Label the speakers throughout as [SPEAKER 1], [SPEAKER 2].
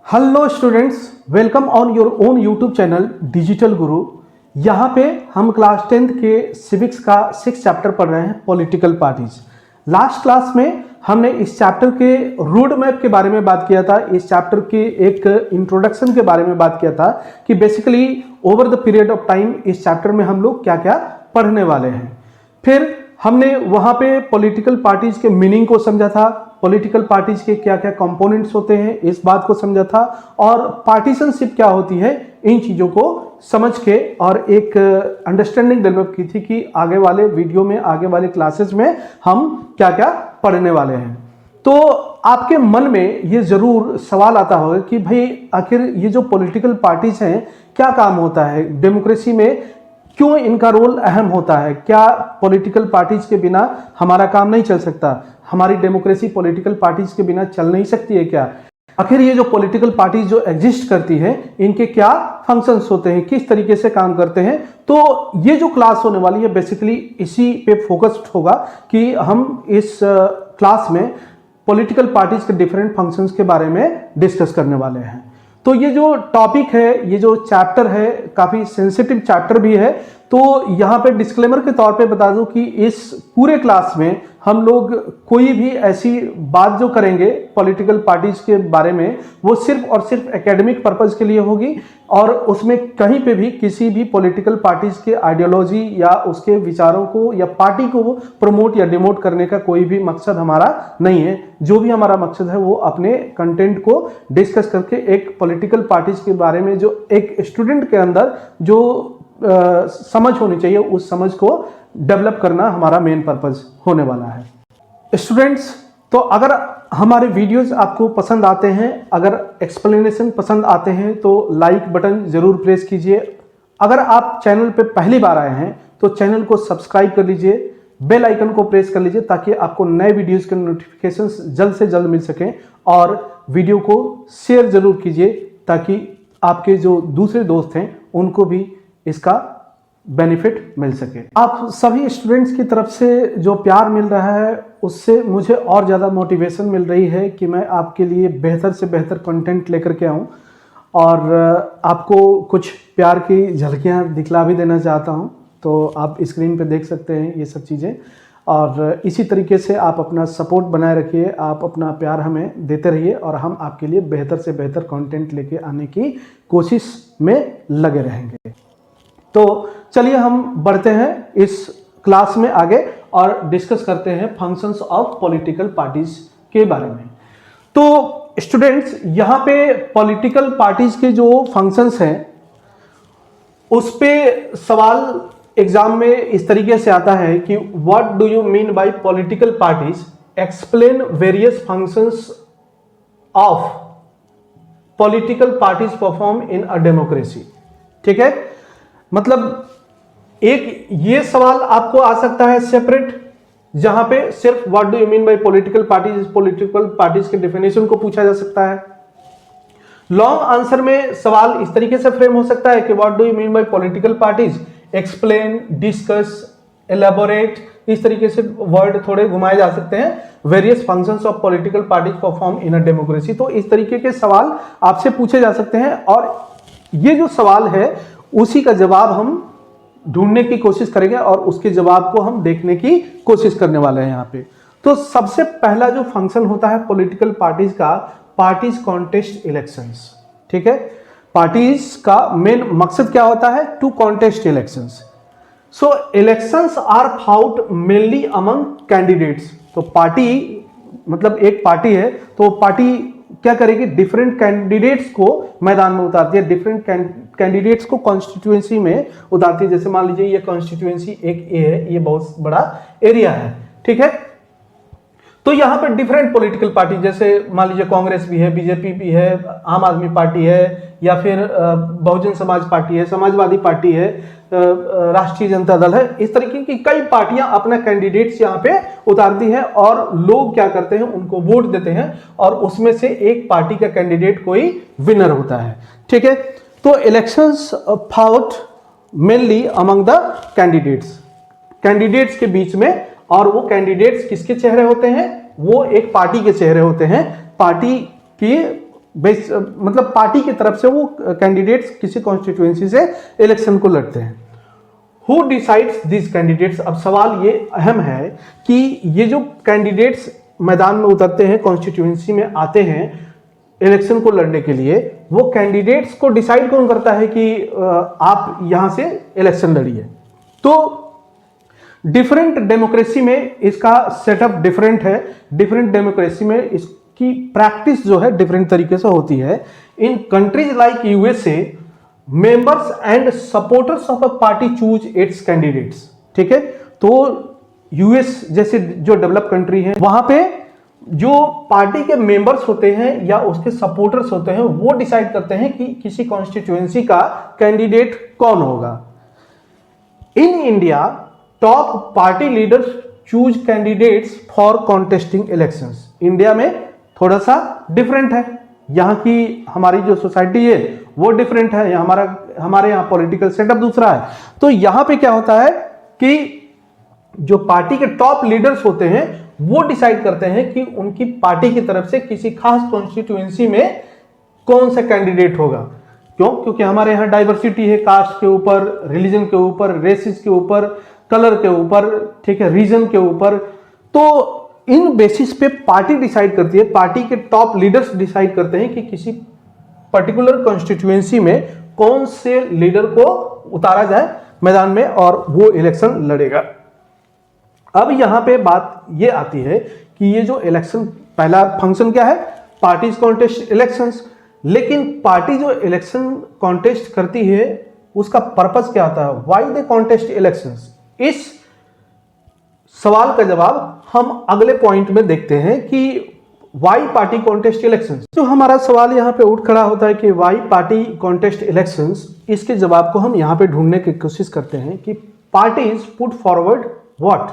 [SPEAKER 1] Hello students, welcome on your own YouTube channel digital गुरु। यहाँ पे हम क्लास 10th के सिविक्स का 6 चैप्टर पढ़ रहे हैं, पॉलिटिकल पार्टीज। लास्ट क्लास में हमने इस चैप्टर के रोड मैप के बारे में बात किया था, इस चैप्टर के एक इंट्रोडक्शन के बारे में बात किया था कि basically over the period of time इस चैप्टर में हम लोग क्या क्या पढ़ने वाले हैं। फिर हमने वहाँ पे पॉलिटिकल पार्टीज के मीनिंग को समझा था, पॉलिटिकल पार्टीज के क्या क्या कंपोनेंट्स होते हैं इस बात को समझा था, और पार्टीशनशिप क्या होती है इन चीज़ों को समझ के और एक अंडरस्टैंडिंग डेवलप की थी कि आगे वाले वीडियो में, आगे वाले क्लासेस में हम क्या क्या पढ़ने वाले हैं। तो आपके मन में ये ज़रूर सवाल आता होगा कि भाई आखिर ये जो पॉलिटिकल पार्टीज हैं क्या काम होता है डेमोक्रेसी में, क्यों इनका रोल अहम होता है, क्या पॉलिटिकल पार्टीज के बिना हमारा काम नहीं चल सकता, हमारी डेमोक्रेसी पॉलिटिकल पार्टीज के बिना चल नहीं सकती है क्या, आखिर ये जो पॉलिटिकल पार्टीज जो एग्जिस्ट करती है इनके क्या फंक्शंस होते हैं, किस तरीके से काम करते हैं। तो ये जो क्लास होने वाली है बेसिकली इसी पे फोकस्ड होगा कि हम इस क्लास में पॉलिटिकल पार्टीज के डिफरेंट फंक्शंस के बारे में डिस्कस करने वाले हैं। तो ये जो टॉपिक है, ये जो चैप्टर है, काफ़ी सेंसिटिव चैप्टर भी है। तो यहाँ पे डिस्क्लेमर के तौर पे बता दूं कि इस पूरे क्लास में हम लोग कोई भी ऐसी बात जो करेंगे पॉलिटिकल पार्टीज के बारे में वो सिर्फ और सिर्फ एकेडमिक पर्पस के लिए होगी, और उसमें कहीं पे भी किसी भी पॉलिटिकल पार्टीज के आइडियोलॉजी या उसके विचारों को या पार्टी को प्रमोट या डिमोट करने का कोई भी मकसद हमारा नहीं है। जो भी हमारा मकसद है वो अपने कंटेंट को डिस्कस करके एक पॉलिटिकल पार्टीज के बारे में जो एक स्टूडेंट के अंदर जो समझ होनी चाहिए उस समझ को डेवलप करना हमारा मेन पर्पस होने वाला है। स्टूडेंट्स, तो अगर हमारे वीडियोस आपको पसंद आते हैं, अगर एक्सप्लेनेशन पसंद आते हैं तो लाइक बटन जरूर प्रेस कीजिए। अगर आप चैनल पे पहली बार आए हैं तो चैनल को सब्सक्राइब कर लीजिए, बेल आइकन को प्रेस कर लीजिए ताकि आपको नए वीडियोस के नोटिफिकेशंस जल्द से जल्द मिल सकें, और वीडियो को शेयर जरूर कीजिए ताकि आपके जो दूसरे दोस्त हैं उनको भी इसका बेनिफिट मिल सके। आप सभी स्टूडेंट्स की तरफ से जो प्यार मिल रहा है उससे मुझे और ज़्यादा मोटिवेशन मिल रही है कि मैं आपके लिए बेहतर से बेहतर कंटेंट लेकर के आऊँ और आपको कुछ प्यार की झलकियाँ दिखला भी देना चाहता हूँ। तो आप स्क्रीन पे देख सकते हैं ये सब चीज़ें, और इसी तरीके से आप अपना सपोर्ट बनाए रखिए, आप अपना प्यार हमें देते रहिए और हम आपके लिए बेहतर से बेहतर कंटेंट लेके आने की कोशिश में लगे रहेंगे। तो चलिए हम बढ़ते हैं इस क्लास में आगे और डिस्कस करते हैं फंक्शंस ऑफ पॉलिटिकल पार्टीज के बारे में। तो स्टूडेंट्स, यहाँ पे पॉलिटिकल पार्टीज के जो फंक्शंस हैं उस पे सवाल एग्जाम में इस तरीके से आता है कि what do you mean by political parties, explain various functions of political parties perform in a democracy. ठीक है, मतलब एक ये सवाल आपको आ सकता है सेपरेट, जहां पे सिर्फ what do you mean by political parties के डेफिनेशन को पूछा जा सकता है। लॉन्ग आंसर में सवाल इस तरीके से फ्रेम हो सकता है कि what do you mean by political parties, explain, discuss, elaborate, इस तरीके से वर्ड थोड़े घुमाए जा सकते हैं। Various functions of political parties perform in a democracy, तो इस तरीके के सवाल आपसे पूछे जा सकते हैं, और ये जो सवाल है उसी का जवाब हम ढूंढने की कोशिश करेंगे और उसके जवाब को हम देखने की कोशिश करने वाले हैं यहाँ पे। तो सबसे पहला जो फंक्शन होता है पॉलिटिकल पार्टीज का, पार्टीज कॉन्टेस्ट इलेक्शंस। ठीक है, पार्टीज का मेन मकसद क्या होता है? To contest elections. So elections are fought mainly among candidates. तो पार्टी मतलब एक पार्टी है तो पार्टी क्या करेगी, डिफरेंट कैंडिडेट्स को मैदान में उतारती है, डिफरेंट कैंडिडेट्स को कॉन्स्टिट्यूएंसी में उतारती है। जैसे मान लीजिए ये कॉन्स्टिट्यूएंसी एक ए है, ये बहुत बड़ा एरिया है। ठीक है, तो यहां पर डिफरेंट पॉलिटिकल पार्टी, जैसे मान लीजिए कांग्रेस भी है, बीजेपी भी है, आम आदमी पार्टी है, या फिर बहुजन समाज पार्टी है, समाजवादी पार्टी है, राष्ट्रीय जनता दल है, इस तरीके की कई पार्टियां अपना कैंडिडेट्स यहाँ पे उतारती हैं और लोग क्या करते हैं, उनको वोट देते हैं और उसमें से एक पार्टी का कैंडिडेट कोई विनर होता है। ठीक है, तो elections fought mainly among the candidates के बीच में, और वो कैंडिडेट्स किसके चेहरे होते हैं? वो एक पार्टी के चेहरे होते हैं, पार्टी की मतलब पार्टी की तरफ से वो कैंडिडेट्स किसी कॉन्स्टिट्यूएंसी से इलेक्शन को लड़ते हैं। हु डिसाइड्स दिस कैंडिडेट्स, अब सवाल ये अहम है कि ये जो कैंडिडेट्स मैदान में उतरते हैं, कॉन्स्टिट्यूएंसी में आते हैं इलेक्शन को लड़ने के लिए, वो कैंडिडेट्स को डिसाइड कौन करता है कि आप यहां से इलेक्शन लड़िए। तो डिफरेंट डेमोक्रेसी में इसका सेटअप डिफरेंट है, डिफरेंट डेमोक्रेसी में इसकी प्रैक्टिस जो है डिफरेंट तरीके से होती है। In countries like USA, members and supporters of a party choose its candidates. ठीक है, तो यूएस जैसे जो डेवलप कंट्री है, वहां पे जो पार्टी के मेंबर्स होते हैं या उसके सपोर्टर्स होते हैं, वो डिसाइड करते हैं कि किसी कॉन्स्टिट्यूएंसी का कैंडिडेट कौन होगा। In India, top party leaders choose candidates for contesting elections. India में थोड़ा सा डिफरेंट है, यहाँ की हमारी जो सोसाइटी है वो डिफरेंट है, हमारे यहाँ पॉलिटिकल सेटअप दूसरा है। तो यहाँ पे क्या होता है कि जो पार्टी के टॉप लीडर्स होते हैं वो डिसाइड करते हैं कि उनकी पार्टी की तरफ से किसी खास कॉन्स्टिट्यूएंसी में कौन सा कैंडिडेट होगा। क्यों? क्योंकि हमारे यहाँ डाइवर्सिटी है, कास्ट के ऊपर, रिलीजन के ऊपर, रेसिस के ऊपर, कलर के ऊपर, ठीक है, रीजन के ऊपर। तो इन बेसिस पे पार्टी डिसाइड करती है, पार्टी के टॉप लीडर्स डिसाइड करते हैं कि किसी पर्टिकुलर कॉन्स्टिट्यूएंसी में कौन से लीडर को उतारा जाए मैदान में और वो इलेक्शन लड़ेगा। अब यहां पे बात ये आती है कि ये जो इलेक्शन, पहला फंक्शन क्या है, पार्टीज कॉन्टेस्ट इलेक्शंस। लेकिन पार्टी जो इलेक्शन कॉन्टेस्ट करती है उसका पर्पस क्या होता है, व्हाई दे कॉन्टेस्ट इलेक्शंस। इस सवाल का जवाब हम अगले पॉइंट में देखते हैं कि व्हाई पार्टी कॉन्टेस्ट इलेक्शंस। जो हमारा सवाल यहाँ पे उठ खड़ा होता है कि व्हाई पार्टी कॉन्टेस्ट इलेक्शंस, इसके जवाब को हम यहाँ पे ढूंढने की कोशिश करते हैं कि parties put forward what,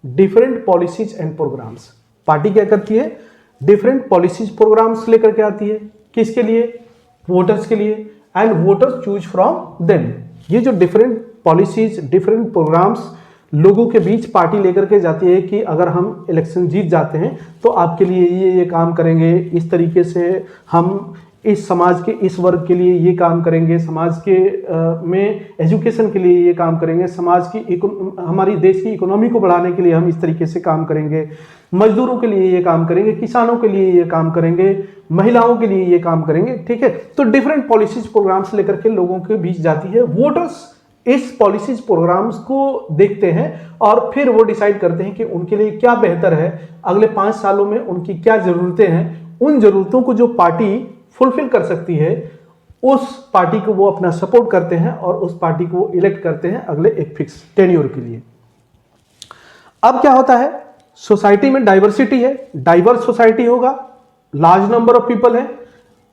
[SPEAKER 1] different policies and programmes. Party क्या करती है, डिफरेंट पॉलिसीज प्रोग्राम्स लेकर के आती है, किसके लिए, वोटर्स के लिए, and voters choose from them. ये जो डिफरेंट पॉलिसीज, डिफरेंट प्रोग्राम्स लोगों के बीच पार्टी लेकर के जाती है कि अगर हम इलेक्शन जीत जाते हैं तो आपके लिए ये काम करेंगे, इस तरीके से हम इस समाज के इस वर्ग के लिए ये काम करेंगे, समाज के में एजुकेशन के लिए ये काम करेंगे, समाज की हमारी देश की इकोनॉमी को बढ़ाने के लिए हम इस तरीके से काम करेंगे, मजदूरों के लिए ये काम करेंगे, किसानों के लिए ये काम करेंगे, महिलाओं के लिए ये काम करेंगे। ठीक है, तो डिफरेंट पॉलिसीज प्रोग्राम्स लेकर के लोगों के बीच जाती है। वोटर्स इस पॉलिसीज प्रोग्राम्स को देखते हैं और फिर वो डिसाइड करते हैं कि उनके लिए क्या बेहतर है, अगले 5 सालों में उनकी क्या जरूरतें हैं। उन जरूरतों को जो पार्टी फुलफिल कर सकती है उस पार्टी को वो अपना सपोर्ट करते हैं और उस पार्टी को इलेक्ट करते हैं अगले एक फिक्स टेन्योर के लिए। अब क्या होता है, सोसाइटी में डाइवर्सिटी है, डाइवर्स सोसाइटी होगा, लार्ज नंबर ऑफ पीपल है,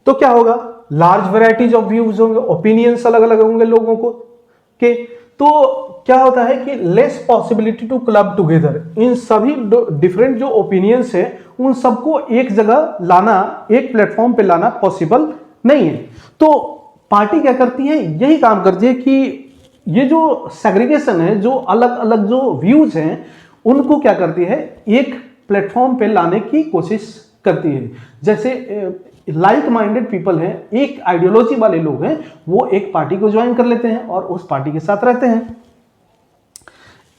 [SPEAKER 1] तो क्या होगा, लार्ज वेराइटीज ऑफ व्यूज होंगे, ओपिनियंस अलग अलग होंगे लोगों को के। तो क्या होता है कि less possibility to club together. इन सभी डिफरेंट जो ओपिनियंस है उन सबको एक जगह लाना, एक प्लेटफॉर्म पे लाना पॉसिबल नहीं है। तो पार्टी क्या करती है, यही काम करती है कि ये जो सेग्रीगेशन है, जो अलग अलग जो व्यूज हैं, उनको क्या करती है, एक प्लेटफॉर्म पे लाने की कोशिश करती है। जैसे लाइक माइंडेड पीपल हैं, एक आइडियोलॉजी वाले लोग हैं, वो एक पार्टी को ज्वाइन कर लेते हैं और उस पार्टी के साथ रहते हैं।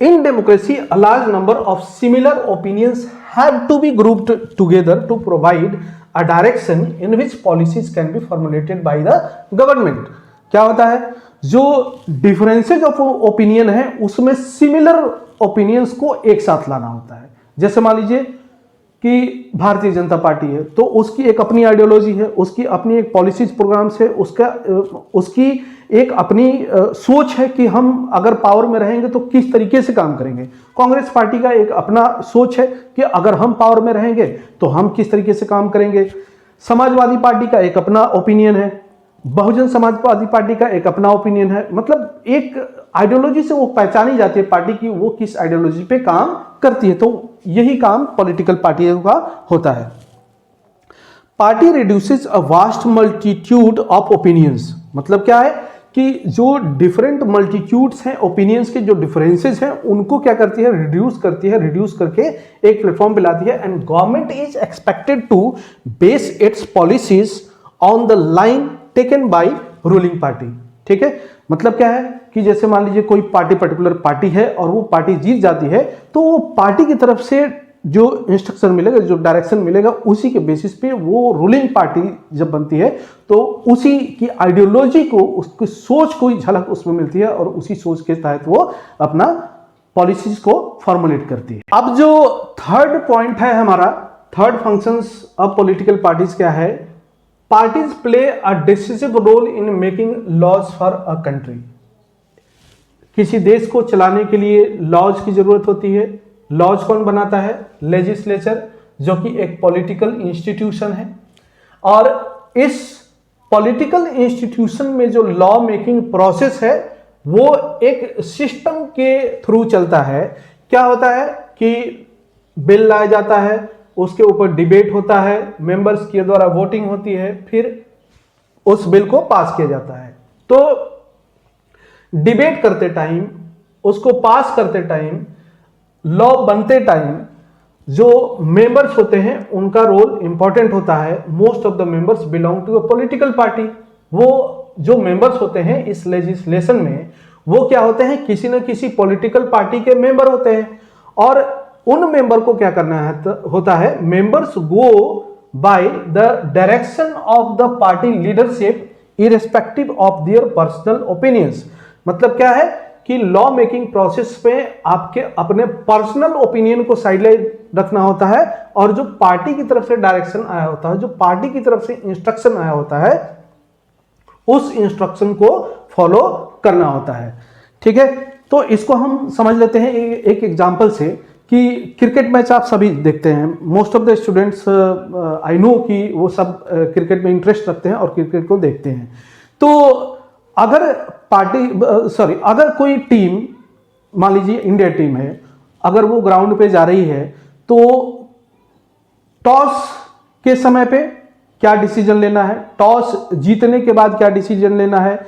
[SPEAKER 1] In democracy a large number of similar opinions have to be grouped together to provide a direction in which policies can be formulated by the government. क्या होता है, जो डिफरेंसेज ऑफ ओपिनियन है उसमें सिमिलर ओपिनियंस को एक साथ लाना होता है। जैसे मान लीजिए कि भारतीय जनता पार्टी है, तो उसकी एक अपनी आइडियोलॉजी है, उसकी अपनी एक पॉलिसीज प्रोग्राम्स है, उसकी एक अपनी सोच है कि हम अगर पावर में रहेंगे तो किस तरीके से काम करेंगे। कांग्रेस पार्टी का एक अपना सोच है कि अगर हम पावर में रहेंगे तो हम किस तरीके से काम करेंगे। समाजवादी पार्टी का एक अपना ओपिनियन है, बहुजन समाजवादी पार्टी का एक अपना ओपिनियन है। मतलब एक आइडियोलॉजी से वो पहचानी जाती है पार्टी की, वो किस आइडियोलॉजी पे काम करती है। तो यही काम पॉलिटिकल पार्टियों का होता है। Party reduces a vast multitude of opinions. मतलब क्या है कि जो डिफरेंट मल्टीट्यूड्स हैं, ओपिनियंस के जो डिफरेंसेस हैं, उनको क्या करती है, रिड्यूस करती है, रिड्यूस करके एक प्लेटफॉर्म पे लाती है। And government is expected to base its policies on the line taken by ruling party. ठीक है, मतलब क्या है कि जैसे मान लीजिए कोई पार्टी, पर्टिकुलर पार्टी है और वो पार्टी जीत जाती है, तो वो पार्टी की तरफ से जो इंस्ट्रक्शन मिलेगा, जो डायरेक्शन मिलेगा, उसी के बेसिस पे वो रूलिंग पार्टी जब बनती है तो उसी की आइडियोलॉजी को, उसकी सोच को झलक उसमें मिलती है और उसी सोच के तहत वो अपना पॉलिसीज को फॉर्मुलेट करती है। अब जो थर्ड पॉइंट है हमारा, third functions of political parties क्या है? Parties play a decisive role in making laws for a country. किसी देश को चलाने के लिए लॉज की जरूरत होती है। लॉज कौन बनाता है? लेजिस्लेचर, जो कि एक पॉलिटिकल इंस्टीट्यूशन है। और इस पॉलिटिकल इंस्टीट्यूशन में जो लॉ मेकिंग प्रोसेस है वो एक सिस्टम के थ्रू चलता है। क्या होता है कि बिल लाया जाता है, उसके ऊपर डिबेट होता है, मेंबर्स के द्वारा वोटिंग होती है, फिर उस बिल को पास किया जाता है। तो डिबेट करते टाइम, उसको पास करते टाइम, लॉ बनते टाइम जो मेंबर्स होते हैं उनका रोल इंपॉर्टेंट होता है। Most of the members belong to a political party. वो जो मेंबर्स होते हैं इस लेजिस्लेशन में, वो क्या होते हैं? किसी न किसी पॉलिटिकल पार्टी के मेंबर होते हैं। और उन मेंबर को क्या करना होता है? Members go by the direction of the party leadership irrespective of their personal opinions. मतलब क्या है कि लॉ मेकिंग प्रोसेस में आपके अपने पर्सनल ओपिनियन को साइडलाइन रखना होता है और जो पार्टी की तरफ से डायरेक्शन आया होता है, जो पार्टी की तरफ से इंस्ट्रक्शन आया होता है, उस इंस्ट्रक्शन को फॉलो करना होता है। ठीक है, तो इसको हम समझ लेते हैं एक एग्जांपल से कि क्रिकेट मैच आप सभी देखते हैं। Most of the students I know कि वो सब क्रिकेट में इंटरेस्ट रखते हैं और क्रिकेट को देखते हैं। तो अगर अगर कोई टीम, मान लीजिए इंडिया टीम है, अगर वो ग्राउंड पे जा रही है तो टॉस के समय पे क्या डिसीजन लेना है, टॉस जीतने के बाद क्या डिसीजन लेना है,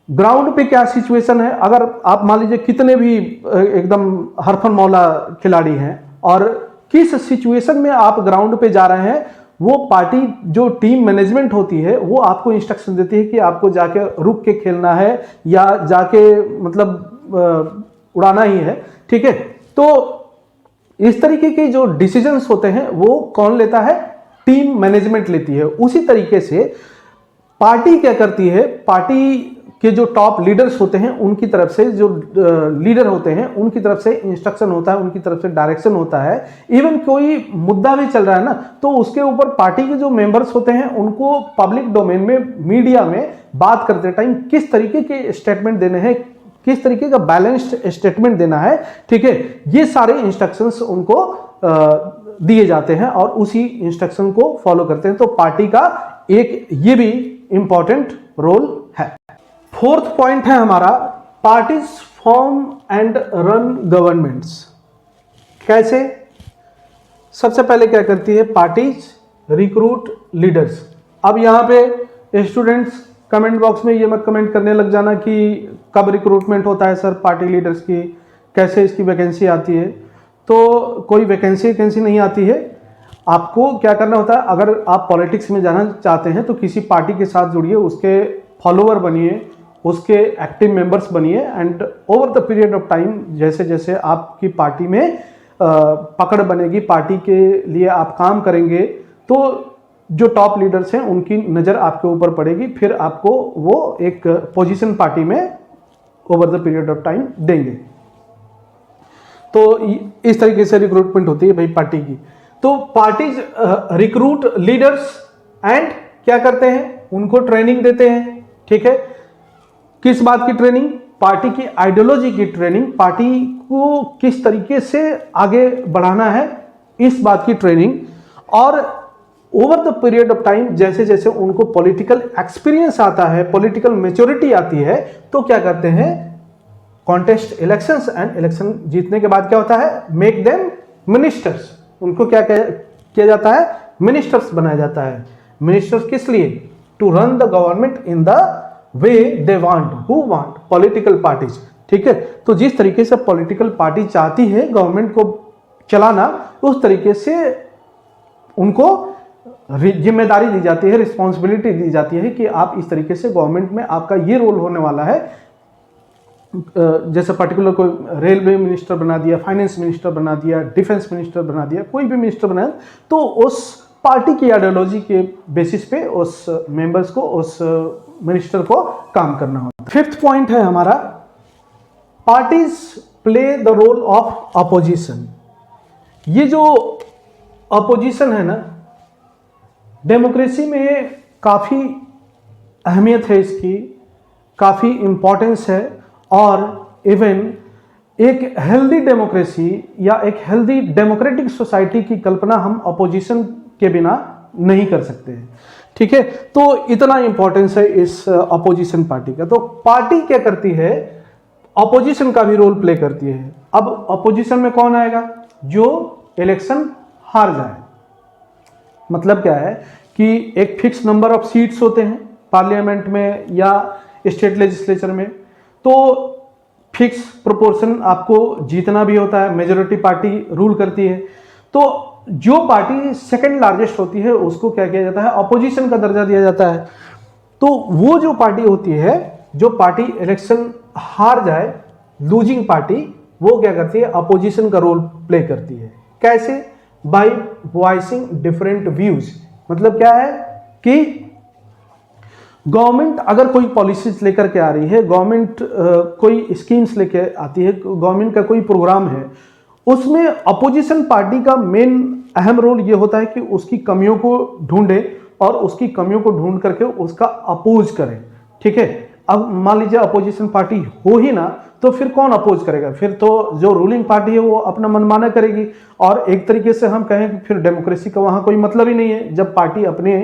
[SPEAKER 1] ग्राउंड पे क्या सिचुएशन है। अगर आप मान लीजिए कितने भी एकदम हरफन मौला खिलाड़ी हैं और किस सिचुएशन में आप ग्राउंड पे जा रहे हैं, वो पार्टी जो टीम मैनेजमेंट होती है वो आपको इंस्ट्रक्शन देती है कि आपको जाके रुक के खेलना है या जाके मतलब उड़ाना ही है। ठीक है, तो इस तरीके के जो डिसीजंस होते हैं वो कौन लेता है? टीम मैनेजमेंट लेती है। उसी तरीके से पार्टी क्या करती है? पार्टी के जो टॉप लीडर्स होते हैं उनकी तरफ से, जो लीडर होते हैं उनकी तरफ से इंस्ट्रक्शन होता है, उनकी तरफ से डायरेक्शन होता है। इवन कोई मुद्दा भी चल रहा है ना, तो उसके ऊपर पार्टी के जो मेंबर्स होते हैं उनको पब्लिक डोमेन में, मीडिया में बात करते टाइम किस तरीके के स्टेटमेंट देने हैं, किस तरीके का बैलेंस्ड स्टेटमेंट देना है। ठीक है, ये सारे इंस्ट्रक्शंस उनको दिए जाते हैं और उसी इंस्ट्रक्शन को फॉलो करते हैं। तो पार्टी का एक ये भी इंपॉर्टेंट रोल है। फोर्थ पॉइंट है हमारा, parties form and run governments. कैसे? सबसे पहले क्या करती है पार्टीज? Recruit leaders. अब यहां पे स्टूडेंट्स कमेंट बॉक्स में ये मत कमेंट करने लग जाना कि कब रिक्रूटमेंट होता है सर पार्टी लीडर्स की, कैसे इसकी वैकेंसी आती है। तो कोई वैकेंसी नहीं आती है। आपको क्या करना होता है? अगर आप पॉलिटिक्स में जाना चाहते हैं तो किसी पार्टी के साथ जुड़िए, उसके फॉलोअर बनिए, उसके एक्टिव मेंबर्स बनिए and over the period of time जैसे जैसे आपकी पार्टी में पकड़ बनेगी, पार्टी के लिए आप काम करेंगे, तो जो टॉप लीडर्स हैं उनकी नज़र आपके ऊपर पड़ेगी, फिर आपको वो एक पोजीशन पार्टी में over the period of time देंगे। तो इस तरीके से रिक्रूटमेंट होती है भाई पार्टी की। तो पार्टीज रिक्रूट लीडर्स एंड क्या करते हैं? उनको ट्रेनिंग देते हैं। ठीक है, किस बात की ट्रेनिंग? पार्टी की आइडियोलॉजी की ट्रेनिंग, पार्टी को किस तरीके से आगे बढ़ाना है इस बात की ट्रेनिंग। और over the period of time जैसे जैसे उनको पॉलिटिकल एक्सपीरियंस आता है, पॉलिटिकल मैच्योरिटी आती है, तो क्या करते हैं? कॉन्टेस्ट इलेक्शंस एंड इलेक्शन जीतने के बाद क्या होता है? Make them ministers. उनको क्या किया जाता है? मिनिस्टर्स बनाया जाता है। मिनिस्टर्स किस लिए? To run the government in the way they want, who want, political parties. ठीक है, तो जिस तरीके से पॉलिटिकल पार्टी चाहती है गवर्नमेंट को चलाना, उस तरीके से उनको जिम्मेदारी दी जाती है, रिस्पॉन्सिबिलिटी दी जाती है कि आप इस तरीके से गवर्नमेंट में आपका ये रोल होने वाला है। जैसे पर्टिकुलर कोई रेलवे मिनिस्टर बना दिया, फाइनेंस मिनिस्टर बना दिया, डिफेंस मिनिस्टर बना दिया, कोई भी मिनिस्टर बना, तो उस पार्टी की आइडियोलॉजी के बेसिस पे उस मेंबर्स को, उस मिनिस्टर को काम करना होता है। फिफ्थ पॉइंट है हमारा, parties play the role of opposition. ये जो अपोजिशन है ना, डेमोक्रेसी में काफ़ी अहमियत है इसकी, काफ़ी इम्पोर्टेंस है, और इवन एक हेल्दी डेमोक्रेसी या एक हेल्दी डेमोक्रेटिक सोसाइटी की कल्पना हम अपोजिशन के बिना नहीं कर सकते हैं। ठीक है, तो इतना इंपॉर्टेंस है इस अपोजिशन पार्टी का। तो पार्टी क्या करती है, अपोजिशन का भी रोल प्ले करती है। अब अपोजिशन में कौन आएगा, जो इलेक्शन हार जाए। मतलब क्या है कि एक फिक्स नंबर ऑफ सीट्स होते हैं पार्लियामेंट में या स्टेट लेजिस्लेचर में, तो फिक्स प्रोपोर्शन आपको जीतना भी होता है, मेजॉरिटी पार्टी रूल करती है। तो जो पार्टी सेकंड लार्जेस्ट होती है उसको क्या किया जाता है, अपोजिशन का दर्जा दिया जाता है। तो वो जो पार्टी होती है, जो पार्टी इलेक्शन हार जाए, लूजिंग पार्टी, वो क्या करती है, अपोजिशन का रोल प्ले करती है। कैसे, बाय वॉइसिंग डिफरेंट व्यूज। मतलब क्या है कि गवर्नमेंट अगर कोई पॉलिसीज लेकर के आ रही है, गवर्नमेंट कोई स्कीम्स लेके आती है, गवर्नमेंट का कोई प्रोग्राम है, उसमें अपोजिशन पार्टी का मेन अहम रोल ये होता है कि उसकी कमियों को ढूंढे और उसकी कमियों को ढूंढ करके उसका अपोज करें। ठीक है, अब मान लीजिए अपोजिशन पार्टी हो ही ना, तो फिर कौन अपोज करेगा, फिर तो जो रूलिंग पार्टी है वो अपना मनमाना करेगी। और एक तरीके से हम कहें कि फिर डेमोक्रेसी का वहाँ कोई मतलब ही नहीं है। जब पार्टी अपने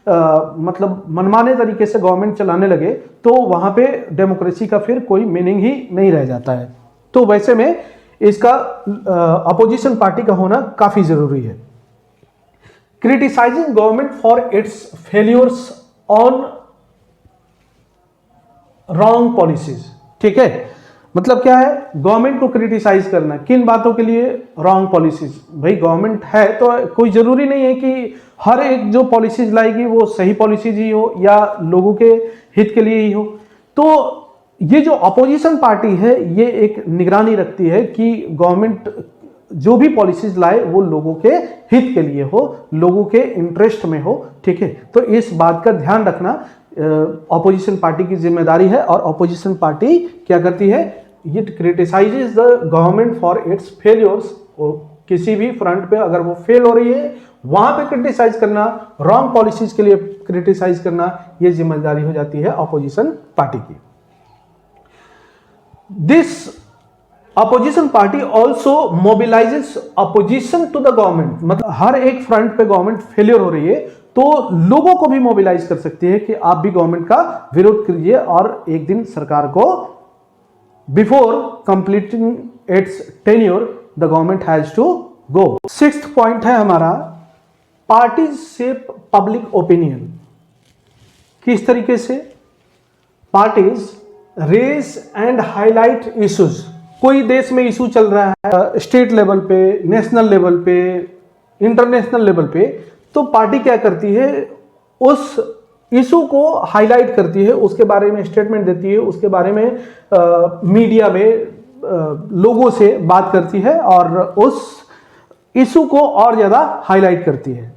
[SPEAKER 1] मतलब मनमाने तरीके से गवर्नमेंट चलाने लगे, तो वहाँ पे डेमोक्रेसी का फिर कोई मीनिंग ही नहीं रह जाता है। तो वैसे में इसका अपोजिशन पार्टी का होना काफ़ी ज़रूरी है। Criticising government for its failures on wrong policies. ठीक है, मतलब क्या है, गवर्नमेंट को क्रिटिसाइज करना, किन बातों के लिए, रॉन्ग पॉलिसीज। भाई गवर्नमेंट है तो कोई जरूरी नहीं है कि हर एक जो पॉलिसीज लाएगी वो सही पॉलिसीज ही हो या लोगों के हित के लिए ही हो। तो ये जो अपोजिशन पार्टी है ये एक निगरानी रखती है कि गवर्नमेंट जो भी पॉलिसीज लाए वो लोगों के हित के लिए हो, लोगों के इंटरेस्ट में हो। ठीक है, तो इस बात का ध्यान रखना अपोजिशन पार्टी की जिम्मेदारी है। और अपोजिशन पार्टी क्या करती है, it criticises the government for it's failures. किसी भी फ्रंट पे अगर वो फेल हो रही है, वहां पे क्रिटिसाइज करना, रॉन्ग पॉलिसीज के लिए क्रिटिसाइज करना, ये जिम्मेदारी हो जाती है अपोजिशन पार्टी की। This opposition party also mobilises opposition to the government. मतलब हर एक फ्रंट पे गवर्नमेंट फेलियर हो रही है तो लोगों को भी मोबिलाइज कर सकती है कि आप भी गवर्नमेंट का विरोध करिए और एक दिन सरकार को before completing its tenure the government has to go. Sixth point है हमारा, पार्टीज शेप पब्लिक ओपिनियन। किस तरीके से, parties raise and highlight issues. कोई देश में इशू चल रहा है स्टेट लेवल पे, नेशनल लेवल पे, इंटरनेशनल लेवल पे, तो पार्टी क्या करती है, उस इशू को हाईलाइट करती है, उसके बारे में स्टेटमेंट देती है, उसके बारे में मीडिया में लोगों से बात करती है और उस इशू को और ज्यादा हाईलाइट करती है।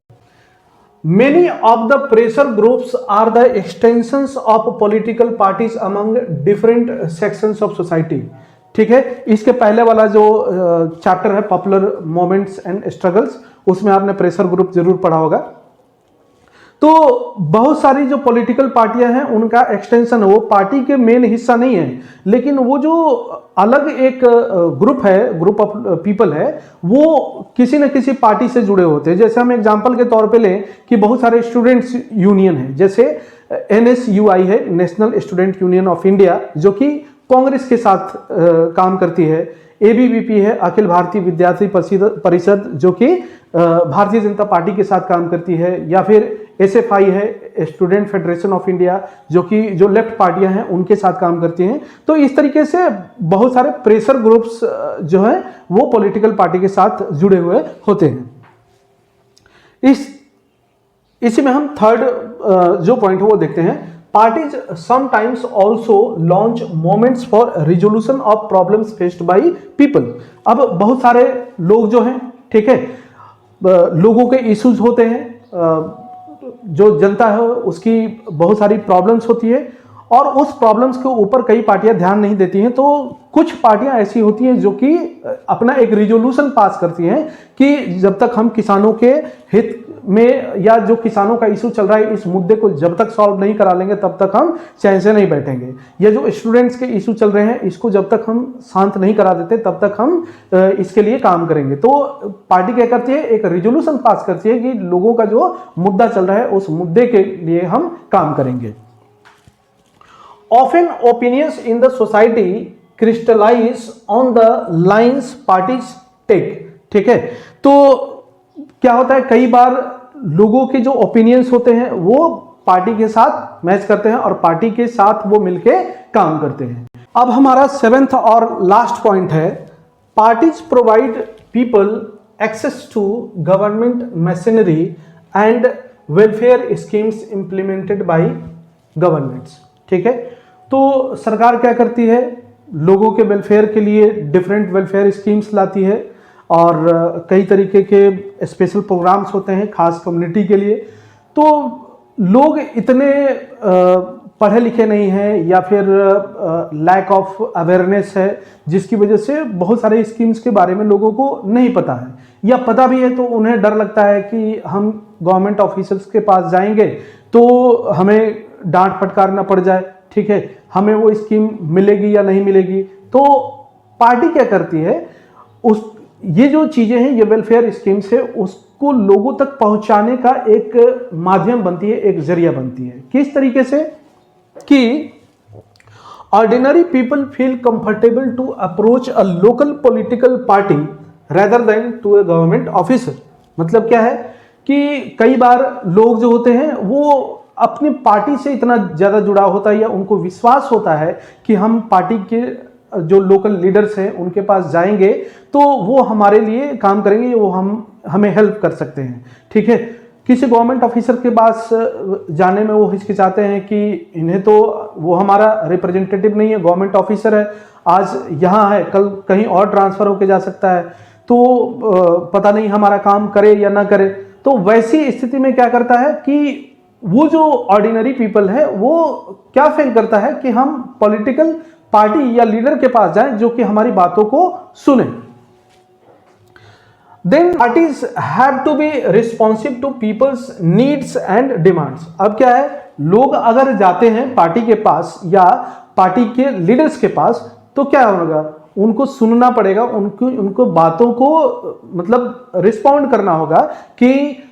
[SPEAKER 1] Many of the pressure groups are the extensions of political parties among different sections of society। ठीक है, इसके पहले वाला जो चैप्टर है पॉपुलर मोमेंट्स एंड स्ट्रगल्स, उसमें आपने प्रेशर ग्रुप जरूर पढ़ा होगा। तो बहुत सारी जो पॉलिटिकल पार्टियां हैं उनका एक्सटेंशन है, वो पार्टी के मेन हिस्सा नहीं है, लेकिन वो जो अलग एक ग्रुप है, ग्रुप ऑफ पीपल है, वो किसी न किसी पार्टी से जुड़े होते हैं। जैसे हम एग्जांपल के तौर पे लें कि बहुत सारे स्टूडेंट्स यूनियन है, जैसे NSUI है, national student union of India, जो कि कांग्रेस के साथ काम करती है। ABVP है, अखिल भारतीय विद्यार्थी परिषद, जो कि भारतीय जनता पार्टी के साथ काम करती है। या फिर SFI है, स्टूडेंट फेडरेशन ऑफ इंडिया, जो कि जो लेफ्ट पार्टियां हैं उनके साथ काम करती हैं। तो इस तरीके से बहुत सारे प्रेशर ग्रुप्स जो हैं वो पॉलिटिकल पार्टी के साथ जुड़े हुए होते हैं। इसी में हम थर्ड जो पॉइंट है वो देखते हैं। Parties sometimes also launch moments for resolution of problems faced by people. अब बहुत सारे लोग जो हैं, ठीक है, लोगों के इश्यूज होते हैं, जो जनता है उसकी बहुत सारी प्रॉब्लम्स होती है और उस प्रॉब्लम्स के ऊपर कई पार्टियां ध्यान नहीं देती हैं। तो कुछ पार्टियां ऐसी होती हैं जो कि अपना एक रिजोल्यूशन पास करती हैं कि जब तक हम किसानों के हित में या जो किसानों का इशू चल रहा है इस मुद्दे को जब तक सॉल्व नहीं करा लेंगे तब तक हम चैन से नहीं बैठेंगे, या जो स्टूडेंट्स के इशू चल रहे हैं इसको जब तक हम शांत नहीं करा देते तब तक हम इसके लिए काम करेंगे। तो पार्टी क्या करती है, एक रिजोल्यूशन पास करती है कि लोगों का जो मुद्दा चल रहा है उस मुद्दे के लिए हम काम करेंगे। Often opinions in the society crystallize on the lines parties take, ठीक है। तो क्या होता है, कई बार लोगों के जो ओपिनियंस होते हैं वो पार्टी के साथ मैच करते हैं और पार्टी के साथ वो मिलके काम करते हैं। अब हमारा 7th और लास्ट पॉइंट है, parties provide people access to government machinery and welfare schemes implemented by governments, ठीक है। तो सरकार क्या करती है, लोगों के वेलफेयर के लिए डिफरेंट वेलफेयर स्कीम्स लाती है और कई तरीके के स्पेशल प्रोग्राम्स होते हैं खास कम्युनिटी के लिए। तो लोग इतने पढ़े लिखे नहीं हैं या फिर लैक ऑफ अवेयरनेस है जिसकी वजह से बहुत सारे स्कीम्स के बारे में लोगों को नहीं पता है, या पता भी है तो उन्हें डर लगता है कि हम गवर्नमेंट ऑफिसर्स के पास जाएंगे तो हमें डांट फटकार ना पड़ जाए, ठीक है, हमें वो स्कीम मिलेगी या नहीं मिलेगी। तो पार्टी क्या करती है, उस ये जो चीजें हैं, ये वेलफेयर स्कीम्स है, उसको लोगों तक पहुंचाने का एक माध्यम बनती है, एक जरिया बनती है। किस तरीके से कि ordinary people feel comfortable to approach a local political party rather than to a government officer. मतलब क्या है कि कई बार लोग जो होते हैं वो अपनी पार्टी से इतना ज़्यादा जुड़ाव होता है या उनको विश्वास होता है कि हम पार्टी के जो लोकल लीडर्स हैं उनके पास जाएंगे तो वो हमारे लिए काम करेंगे, वो हमें हेल्प कर सकते हैं, ठीक है। किसी गवर्नमेंट ऑफिसर के पास जाने में वो हिचकिचाते हैं कि इन्हें तो वो हमारा रिप्रेजेंटेटिव नहीं है, गवर्नमेंट ऑफिसर है, आज यहाँ है कल कहीं और ट्रांसफ़र होके जा सकता है, तो पता नहीं हमारा काम करे या ना करे। तो वैसी स्थिति में क्या करता है कि वो जो ऑर्डिनरी पीपल है वो क्या फील करता है कि हम पॉलिटिकल पार्टी या लीडर के पास जाएं जो कि हमारी बातों को सुने। Then parties have to be responsive to people's needs and demands. अब क्या है, लोग अगर जाते हैं पार्टी के पास या पार्टी के लीडर्स के पास तो क्या होगा, उनको सुनना पड़ेगा, उनको बातों को मतलब रिस्पॉन्ड करना होगा कि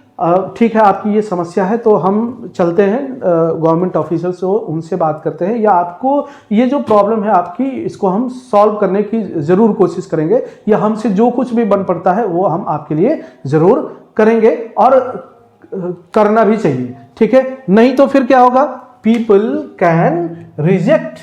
[SPEAKER 1] ठीक है आपकी ये समस्या है तो हम चलते हैं गवर्नमेंट ऑफिसर्स से, उनसे बात करते हैं, या आपको ये जो प्रॉब्लम है आपकी इसको हम सॉल्व करने की ज़रूर कोशिश करेंगे, या हमसे जो कुछ भी बन पड़ता है वो हम आपके लिए ज़रूर करेंगे और करना भी चाहिए, ठीक है। नहीं तो फिर क्या होगा, people can reject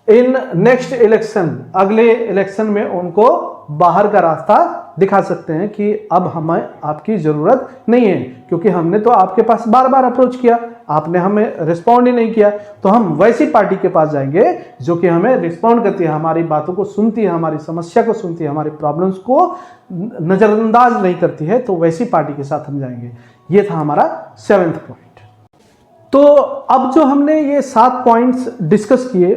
[SPEAKER 1] in next election, अगले इलेक्शन में उनको बाहर का रास्ता दिखा सकते हैं कि अब हमें आपकी ज़रूरत नहीं है क्योंकि हमने तो आपके पास बार बार अप्रोच किया, आपने हमें रिस्पॉन्ड ही नहीं किया। तो हम वैसी पार्टी के पास जाएंगे जो कि हमें रिस्पॉन्ड करती है, हमारी बातों को सुनती है, हमारी समस्या को सुनती है, हमारी प्रॉब्लम्स को नज़रअंदाज नहीं करती है, तो वैसी पार्टी के साथ हम जाएंगे। ये था हमारा 7th पॉइंट। तो अब जो हमने ये 7 पॉइंट्स डिस्कस किए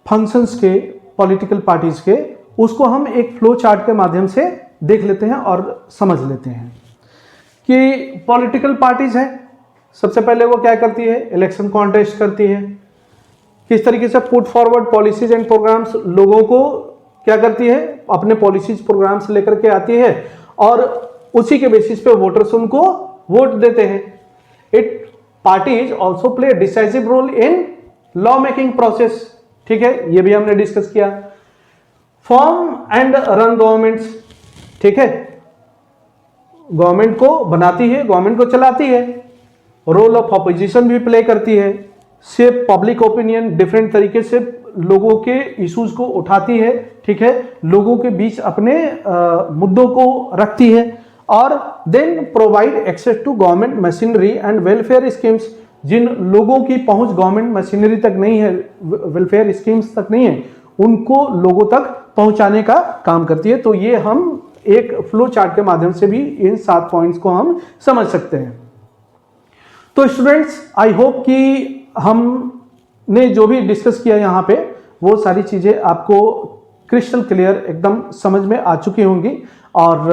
[SPEAKER 1] फंक्शंस के, पॉलिटिकल पार्टीज के, उसको हम एक फ्लो चार्ट के माध्यम से देख लेते हैं और समझ लेते हैं कि पॉलिटिकल पार्टीज है, सबसे पहले वो क्या करती है, इलेक्शन कॉन्टेस्ट करती है, किस तरीके से put forward policies and programmes, लोगों को क्या करती है, अपने पॉलिसीज प्रोग्राम्स लेकर के आती है और उसी के बेसिस पे वोटर्स उनको वोट देते हैं। It parties also play decisive role in law making process, ठीक है, ये भी हमने डिस्कस किया। फॉर्म एंड रन गवर्नमेंट्स, ठीक है, गवर्नमेंट को बनाती है, गवर्नमेंट को चलाती है, रोल ऑफ अपोजिशन भी प्ले करती है, शेप पब्लिक ओपिनियन, डिफरेंट तरीके से लोगों के इश्यूज को उठाती है, ठीक है, लोगों के बीच अपने मुद्दों को रखती है और then provide access to government machinery and welfare schemes. जिन लोगों की पहुंच गवर्नमेंट मशीनरी तक नहीं है, वेलफेयर स्कीम्स तक नहीं है, उनको लोगों तक पहुंचाने का काम करती है। तो ये हम एक फ्लो चार्ट के माध्यम से भी इन 7 पॉइंट्स को हम समझ सकते हैं। तो स्टूडेंट्स, आई होप कि हमने जो भी डिस्कस किया यहाँ पे वो सारी चीजें आपको क्रिस्टल क्लियर एकदम समझ में आ चुकी होंगी। और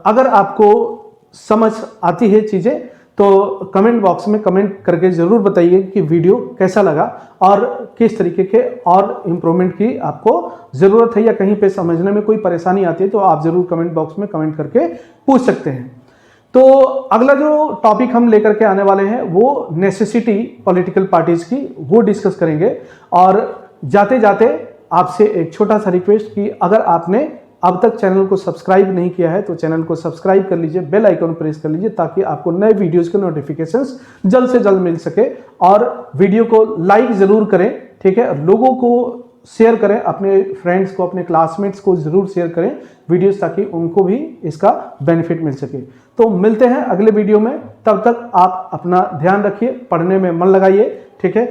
[SPEAKER 1] अगर आपको समझ आती है चीजें तो कमेंट बॉक्स में कमेंट करके जरूर बताइए कि वीडियो कैसा लगा और किस तरीके के और इम्प्रूवमेंट की आपको जरूरत है, या कहीं पे समझने में कोई परेशानी आती है तो आप जरूर कमेंट बॉक्स में कमेंट करके पूछ सकते हैं। तो अगला जो टॉपिक हम लेकर के आने वाले हैं वो नेसेसिटी पॉलिटिकल पार्टीज की, वो डिस्कस करेंगे। और जाते जाते आपसे एक छोटा सा रिक्वेस्ट कि अगर आपने अब तक चैनल को सब्सक्राइब नहीं किया है तो चैनल को सब्सक्राइब कर लीजिए, बेल आइकन प्रेस कर लीजिए ताकि आपको नए वीडियोस के नोटिफिकेशंस जल्द से जल्द मिल सके। और वीडियो को लाइक जरूर करें, ठीक है, लोगों को शेयर करें, अपने फ्रेंड्स को, अपने क्लासमेट्स को जरूर शेयर करें वीडियोस ताकि उनको भी इसका बेनिफिट मिल सके। तो मिलते हैं अगले वीडियो में, तब तक आप अपना ध्यान रखिए, पढ़ने में मन लगाइए, ठीक है।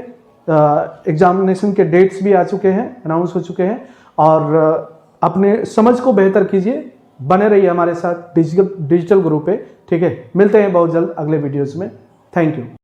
[SPEAKER 1] एग्जामिनेशन के डेट्स भी आ चुके हैं, अनाउंस हो चुके हैं, और अपने समझ को बेहतर कीजिए। बने रहिए हमारे साथ डिजिटल गुरु पे, ठीक है। मिलते हैं बहुत जल्द अगले वीडियोस में। Thank you.